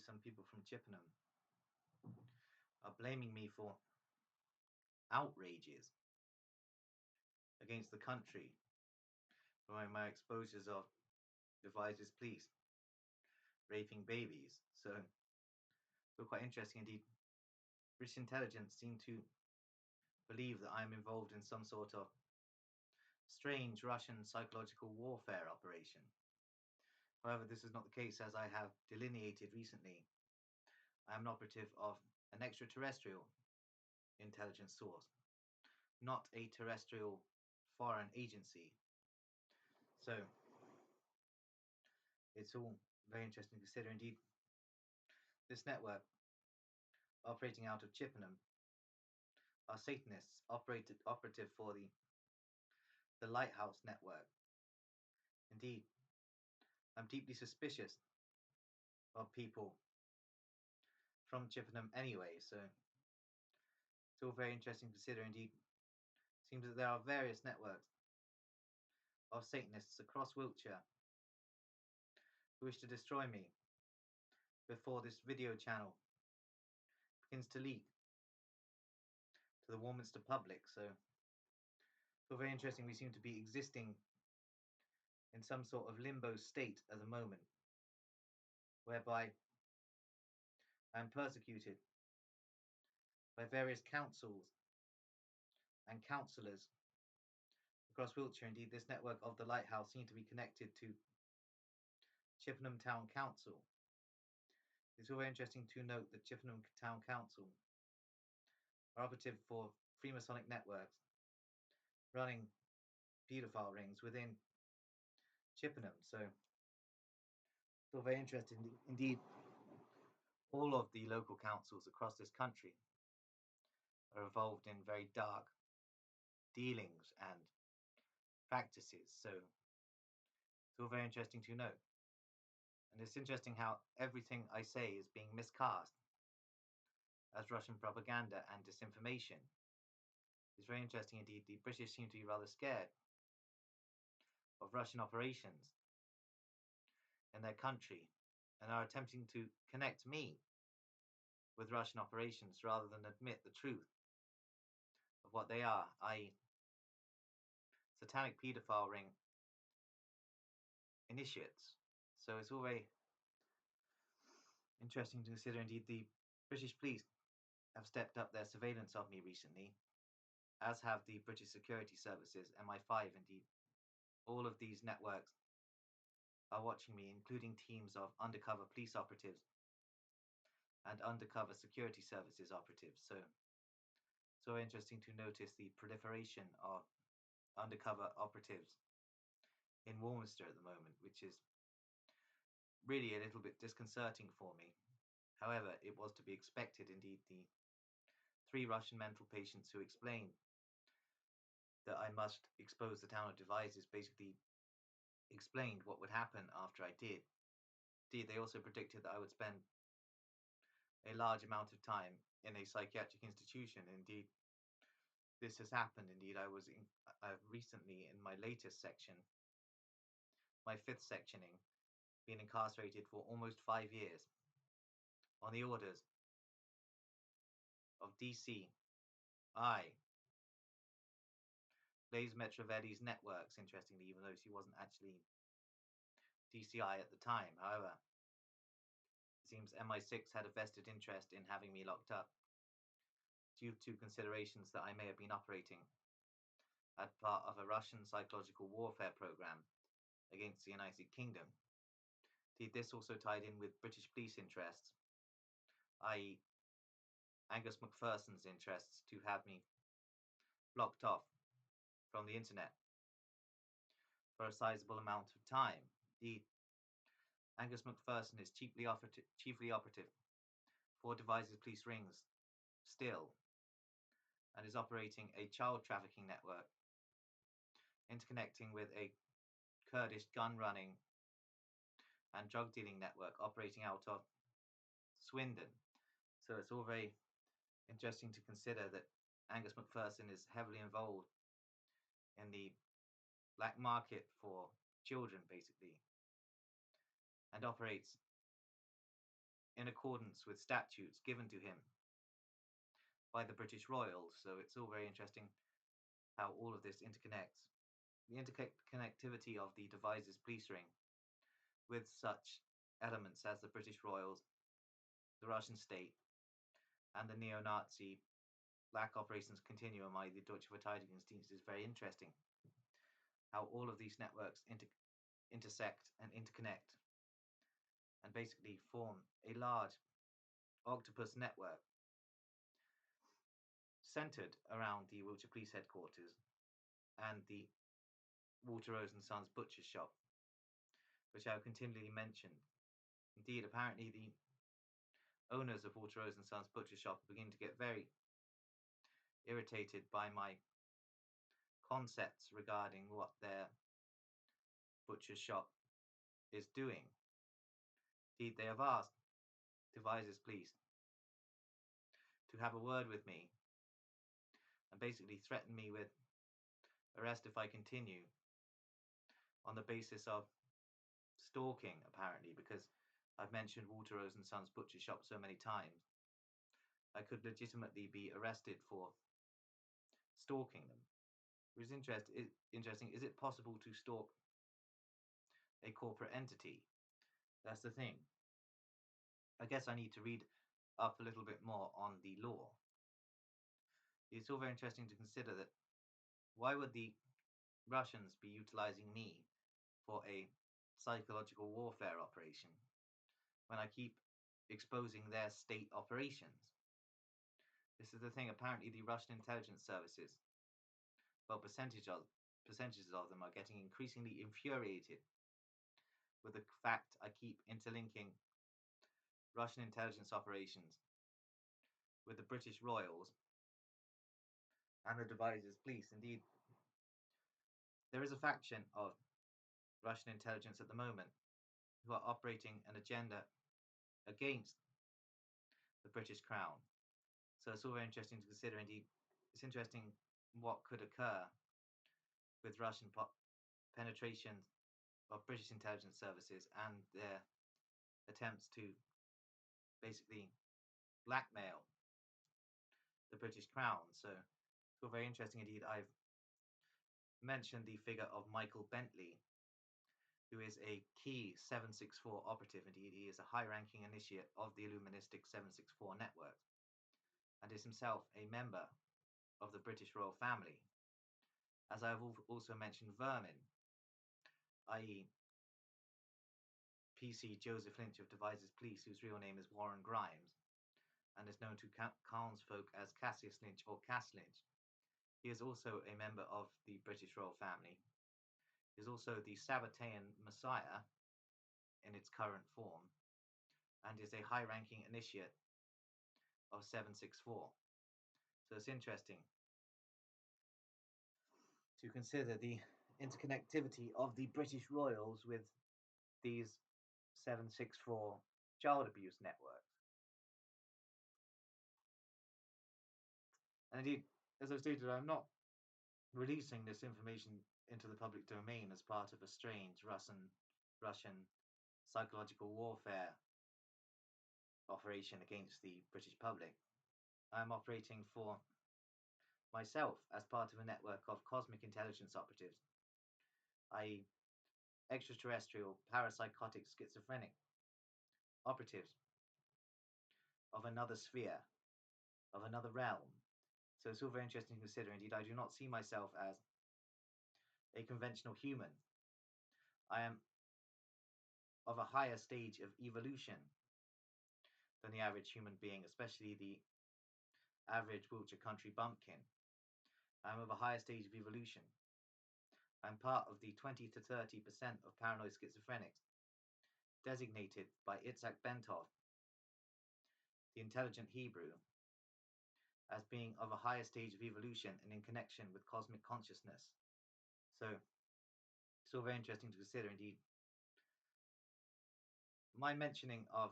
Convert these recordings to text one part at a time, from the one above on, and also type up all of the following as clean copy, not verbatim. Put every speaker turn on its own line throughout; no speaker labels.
some people from Chippenham are blaming me for outrages against the country for my exposures of Devizes police raping babies. So quite interesting indeed. British intelligence seem to believe that I am involved in some sort of strange Russian psychological warfare operation. However, this is not the case, as I have delineated recently. I am an operative of an extraterrestrial intelligence source, not a terrestrial foreign agency. So it's all very interesting to consider. Indeed, this network operating out of Chippenham are Satanists operative for the Lighthouse network. Indeed, I'm deeply suspicious of people from Chippenham anyway, so it's all very interesting to consider. Indeed, it seems that there are various networks of Satanists across Wiltshire who wish to destroy me before this video channel begins to leak to the Warminster public. So it's all very interesting. We seem to be existing in some sort of limbo state at the moment, whereby I am persecuted by various councils and councillors across Wiltshire. Indeed, this network of the Lighthouse seems to be connected to Chippenham Town Council. It's all very interesting to note that Chippenham Town Council are operative for Freemasonic networks running paedophile rings within Chippenham. So it's all very interesting. Indeed, all of the local councils across this country are involved in very dark dealings and practices. So it's all very interesting to note. And it's interesting how everything I say is being miscast as Russian propaganda and disinformation. It's very interesting indeed. The British seem to be rather scared of Russian operations in their country and are attempting to connect me with Russian operations rather than admit the truth of what they are, i.e. satanic paedophile ring initiates. So it's all very interesting to consider. Indeed, the British police have stepped up their surveillance of me recently, as have the British security services, MI5 indeed. All of these networks are watching me, including teams of undercover police operatives and undercover security services operatives. So it's very interesting to notice the proliferation of undercover operatives in Warminster at the moment, which is really a little bit disconcerting for me. However, it was to be expected. Indeed, the 3 Russian mental patients who explained that I must expose the town of Devizes basically explained what would happen after I did. Indeed, they also predicted that I would spend a large amount of time in a psychiatric institution. Indeed, this has happened. Indeed, I've recently, in my latest section, my 5th sectioning, been incarcerated for almost 5 years on the orders of DCI, Blaise Metrovelli's networks, interestingly, even though she wasn't actually DCI at the time. However, it seems MI6 had a vested interest in having me locked up due to considerations that I may have been operating as part of a Russian psychological warfare program against the United Kingdom. Indeed, this also tied in with British police interests, i.e. Angus MacPherson's interests, to have me blocked off from the internet for a sizable amount of time. Indeed, Angus MacPherson is chiefly operative for Devizes police rings still, and is operating a child trafficking network interconnecting with a Kurdish gun running and drug dealing network operating out of Swindon. So it's all very interesting to consider that Angus MacPherson is heavily involved in the black market for children, basically, and operates in accordance with statutes given to him by the British Royals. So it's all very interesting how all of this interconnects. The interconnectivity of the Devizes police ring with such elements as the British Royals, the Russian state, and the neo-Nazi black operations continuum, i.e. the Deutsche Verteidigungsdienst, is very interesting. How all of these networks intersect and interconnect and basically form a large octopus network centered around the Wiltshire Police Headquarters and the Walter Rose and Sons butcher shop, which I have continually mentioned. Indeed, apparently the owners of Walter Rose and Sons butcher shop begin to get very irritated by my concepts regarding what their butcher shop is doing. Indeed, they have asked Devizes Police to have a word with me and basically threaten me with arrest if I continue on the basis of stalking, apparently, because I've mentioned Walter Rose and Sons butcher shop so many times. I could legitimately be arrested for stalking them. It was interesting. Is it possible to stalk a corporate entity? That's the thing. I guess I need to read up a little bit more on the law. It's all very interesting to consider that why would the Russians be utilizing me for a psychological warfare operation when I keep exposing their state operations? This is the thing. Apparently, the Russian intelligence services, well, percentages of them are getting increasingly infuriated with the fact I keep interlinking Russian intelligence operations with the British Royals and the Devizes Police. Indeed, there is a faction of Russian intelligence at the moment who are operating an agenda against the British Crown. So it's all very interesting to consider. Indeed, it's interesting what could occur with Russian penetration of British intelligence services and their attempts to basically blackmail the British Crown. So it's all very interesting indeed. I've mentioned the figure of Michael Bentley, who is a key 764 operative. Indeed, he is a high-ranking initiate of the Illuministic 764 network and is himself a member of the British royal family. As I have also mentioned Vermin, i.e. PC Joseph Lynch of Devizes Police, whose real name is Warren Grimes, and is known to townsfolk as Cassius Lynch or Cass Lynch. He is also a member of the British royal family. He is also the Sabbatean Messiah in its current form, and is a high-ranking initiate of 764. So it's interesting to consider the interconnectivity of the British royals with these 764 child abuse networks. And indeed, as I've stated, I'm not releasing this information into the public domain as part of a strange Russian psychological warfare operation against the British public. I'm operating for myself as part of a network of cosmic intelligence operatives, i.e. extraterrestrial, parapsychotic, schizophrenic operatives of another sphere, of another realm. So it's all very interesting to consider. Indeed, I do not see myself as a conventional human. I am of a higher stage of evolution than the average human being, especially the average Wiltshire country bumpkin. I'm of a higher stage of evolution. I'm part of the 20 to 30% of paranoid schizophrenics designated by Itzhak Bentov, the intelligent Hebrew, as being of a higher stage of evolution and in connection with cosmic consciousness. So it's all very interesting to consider. Indeed, my mentioning of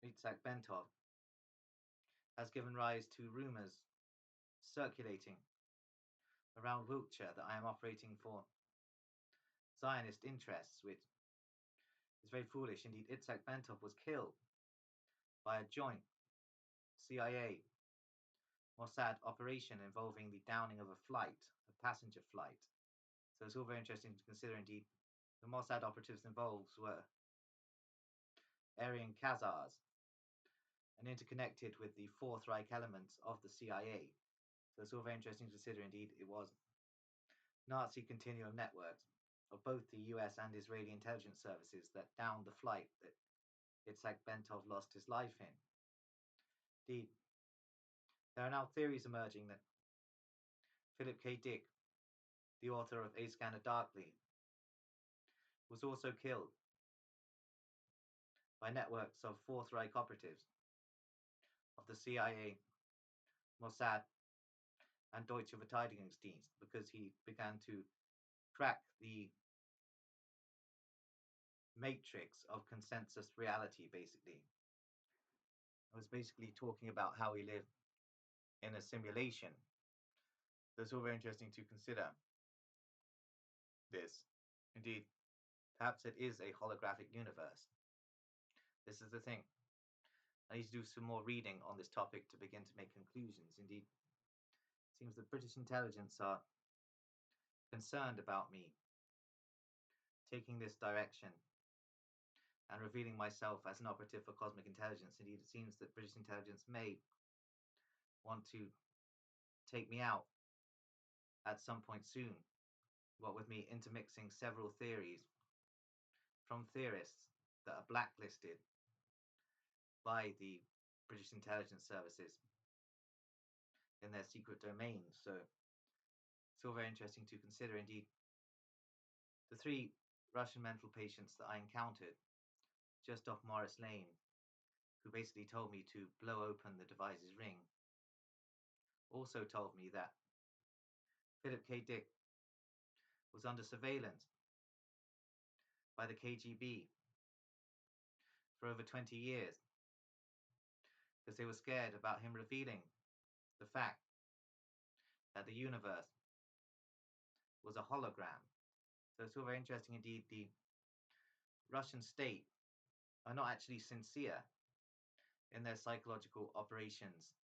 Itzhak Bentov has given rise to rumours circulating around Wiltshire that I am operating for Zionist interests, which is very foolish. Indeed, Itzhak Bentov was killed by a joint CIA Mossad operation involving the downing of a passenger flight. So it's all very interesting to consider. Indeed, the Mossad operatives involved were Aryan Khazars and interconnected with the Fourth Reich elements of the CIA. So it's all very interesting to consider. Indeed, it was Nazi continuum networks of both the US and Israeli intelligence services that downed the flight that Itzhak Bentov lost his life in. Indeed, there are now theories emerging that Philip K. Dick, the author of A Scanner Darkly, was also killed by networks of Fourth Reich operatives of the CIA, Mossad, and Deutsche Verteidigungsdienst because he began to crack the matrix of consensus reality, basically. I was basically talking about how we live in a simulation. So it's all very interesting to consider this. Indeed, perhaps it is a holographic universe. This is the thing. I need to do some more reading on this topic to begin to make conclusions. Indeed, it seems that British intelligence are concerned about me taking this direction and revealing myself as an operative for cosmic intelligence. Indeed, it seems that British intelligence may want to take me out at some point soon, what with me intermixing several theories from theorists that are blacklisted by the British intelligence services in their secret domains. So it's all very interesting to consider. Indeed, the 3 Russian mental patients that I encountered just off Morris Lane, who basically told me to blow open the device's ring, also told me that Philip K. Dick was under surveillance by the KGB for over 20 years because they were scared about him revealing the fact that the universe was a hologram. So it's all very interesting. Indeed, the Russian state are not actually sincere in their psychological operations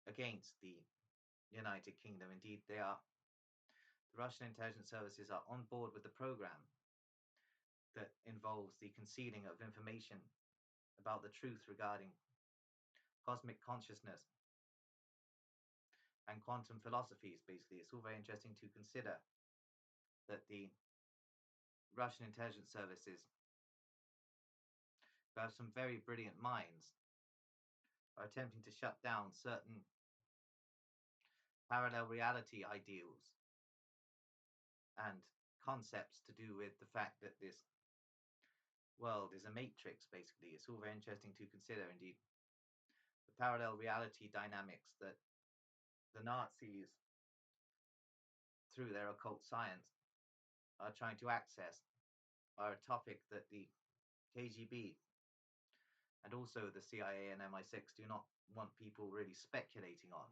against the United Kingdom. Indeed, the Russian intelligence services are on board with the program that involves the concealing of information about the truth regarding cosmic consciousness and quantum philosophies. Basically, it's all very interesting to consider that the Russian intelligence services, who have some very brilliant minds, are attempting to shut down certain parallel reality ideals and concepts to do with the fact that this world is a matrix. Basically, it's all very interesting to consider. Indeed, the parallel reality dynamics that the Nazis, through their occult science, are trying to access are a topic that the KGB and also the CIA and MI6 do not want people really speculating on.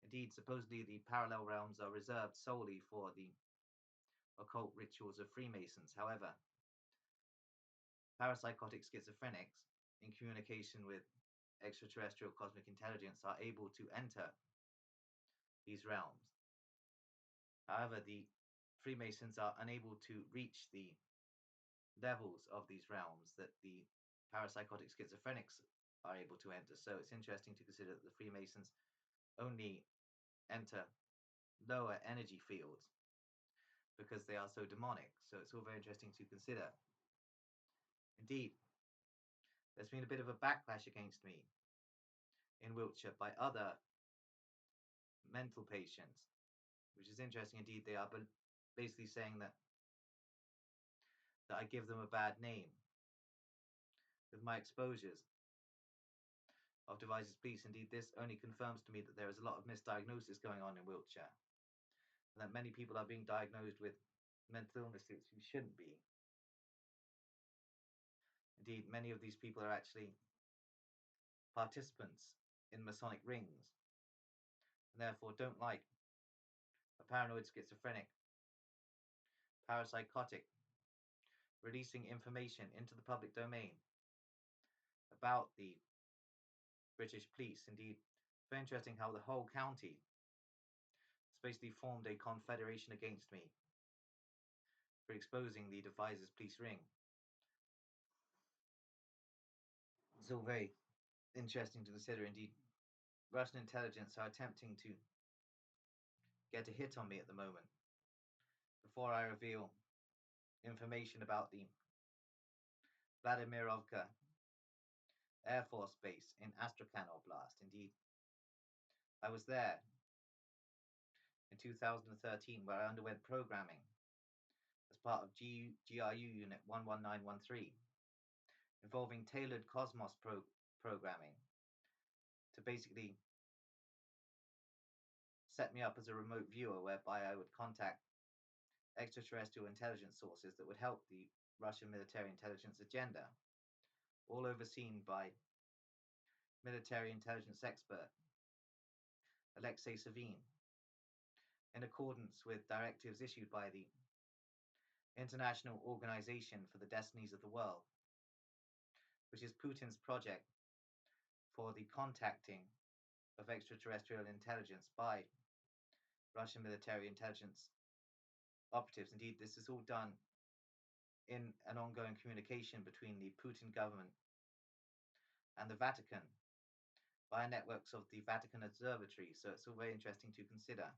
Indeed, supposedly the parallel realms are reserved solely for the occult rituals of Freemasons. However, parapsychotic schizophrenics, in communication with extraterrestrial cosmic intelligence, are able to enter these realms. However, the Freemasons are unable to reach the levels of these realms that the parapsychotic schizophrenics are able to enter. So it's interesting to consider that the Freemasons only enter lower energy fields because they are so demonic. So it's all very interesting to consider. Indeed, there's been a bit of a backlash against me in Wiltshire by other mental patients, which is interesting. Indeed, they are basically saying that I give them a bad name with my exposures of devices police. Indeed, this only confirms to me that there is a lot of misdiagnosis going on in Wiltshire, and that many people are being diagnosed with mental illnesses who shouldn't be. Indeed, many of these people are actually participants in Masonic rings, and therefore don't like a paranoid schizophrenic, parapsychotic, releasing information into the public domain about the British police. Indeed, very interesting how the whole county has basically formed a confederation against me for exposing the Devizes police ring. It's all very interesting to consider. Indeed, Russian intelligence are attempting to get a hit on me at the moment before I reveal information about the Vladimirovka Air Force Base in Astrakhan Oblast. Indeed, I was there in 2013 where I underwent programming as part of GRU Unit 11913 involving tailored Cosmos programming to basically set me up as a remote viewer whereby I would contact extraterrestrial intelligence sources that would help the Russian military intelligence agenda, all overseen by military intelligence expert Alexei Savin, in accordance with directives issued by the International Organization for the Destinies of the World, which is Putin's project for the contacting of extraterrestrial intelligence by Russian military intelligence operatives. Indeed, this is all done in an ongoing communication between the Putin government and the Vatican via networks of the Vatican Observatory. So it's all very interesting to consider.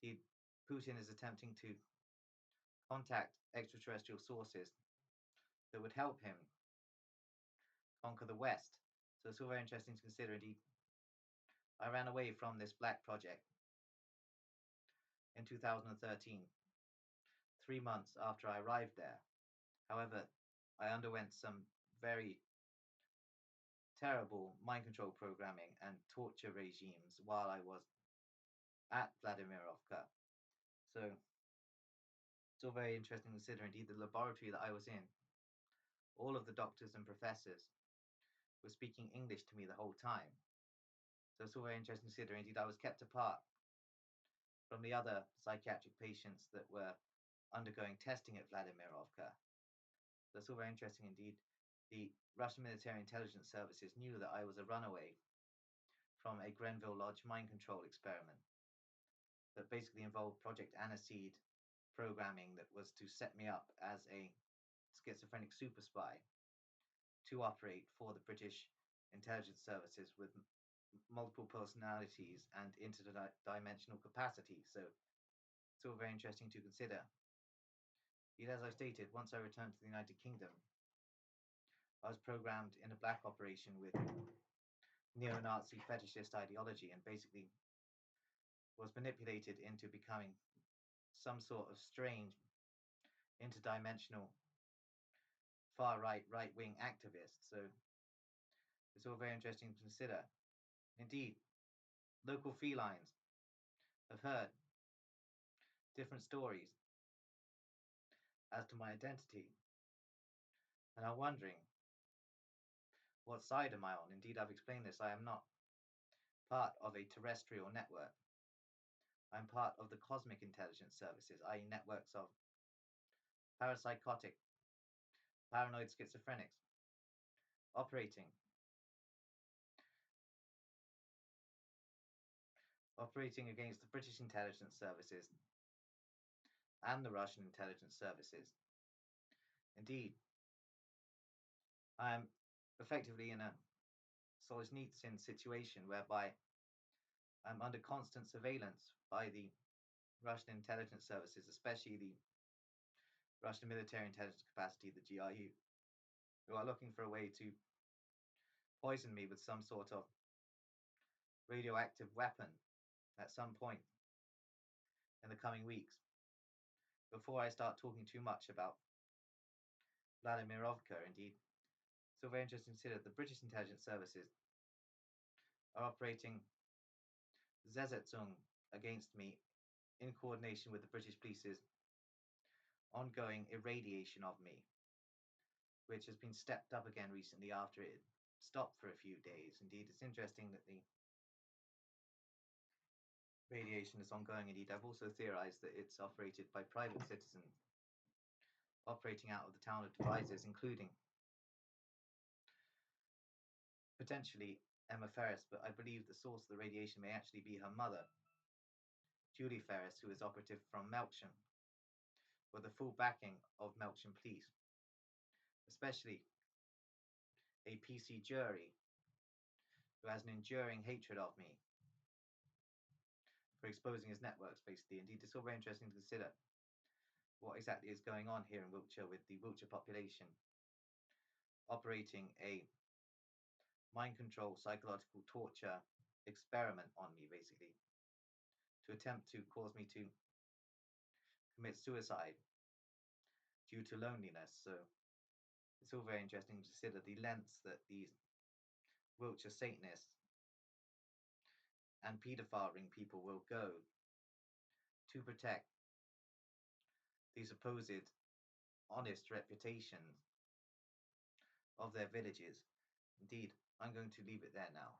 Indeed, Putin is attempting to contact extraterrestrial sources that would help him conquer the West. So it's all very interesting to consider. Indeed, I ran away from this black project in 2013, 3 months after I arrived there. However, I underwent some very terrible mind control programming and torture regimes while I was at Vladimirovka. So it's all very interesting to consider. Indeed, the laboratory that I was in, all of the doctors and professors were speaking English to me the whole time. So it's all very interesting to consider. Indeed, I was kept apart from the other psychiatric patients that were undergoing testing at Vladimirovka. So it's all very interesting indeed. The Russian military intelligence services knew that I was a runaway from a Grenville Lodge mind control experiment that basically involved Project Aniseed programming that was to set me up as a schizophrenic super spy to operate for the British intelligence services with multiple personalities and interdimensional capacity. So it's all very interesting to consider. Yet, as I stated, once I returned to the United Kingdom, I was programmed in a black operation with neo-Nazi fetishist ideology and basically was manipulated into becoming some sort of strange interdimensional far-right, right-wing activist. So it's all very interesting to consider. Indeed, local felines have heard different stories as to my identity and are wondering what side am I on. Indeed, I've explained this. I am not part of a terrestrial network. I'm part of the cosmic intelligence services, i.e. networks of parapsychotic, paranoid schizophrenics operating against the British intelligence services and the Russian intelligence services. Indeed, I am effectively in a Solzhenitsyn situation whereby I'm under constant surveillance by the Russian intelligence services, especially the Russian military intelligence capacity, the GRU, who are looking for a way to poison me with some sort of radioactive weapon at some point in the coming weeks before I start talking too much about Vladimirovka. Indeed, so very interesting to consider the British intelligence services are operating Zezetsung against me in coordination with the British police's ongoing irradiation of me, which has been stepped up again recently after it stopped for a few days. Indeed, it's interesting that the radiation is ongoing. Indeed, I've also theorized that it's operated by private citizens operating out of the town of Devizes, including potentially Emma Ferris, but I believe the source of the radiation may actually be her mother, Julie Ferris, who is operative from Melksham, with the full backing of Melksham Police, especially a PC jury who has an enduring hatred of me for exposing his networks, basically. Indeed, it's all very interesting to consider what exactly is going on here in Wiltshire with the Wiltshire population operating a mind control psychological torture experiment on me, basically, to attempt to cause me to commit suicide due to loneliness. So it's all very interesting to consider the lengths that these Wiltshire Satanists and paedophile ring people will go to protect the supposed honest reputations of their villages. Indeed, I'm going to leave it there now.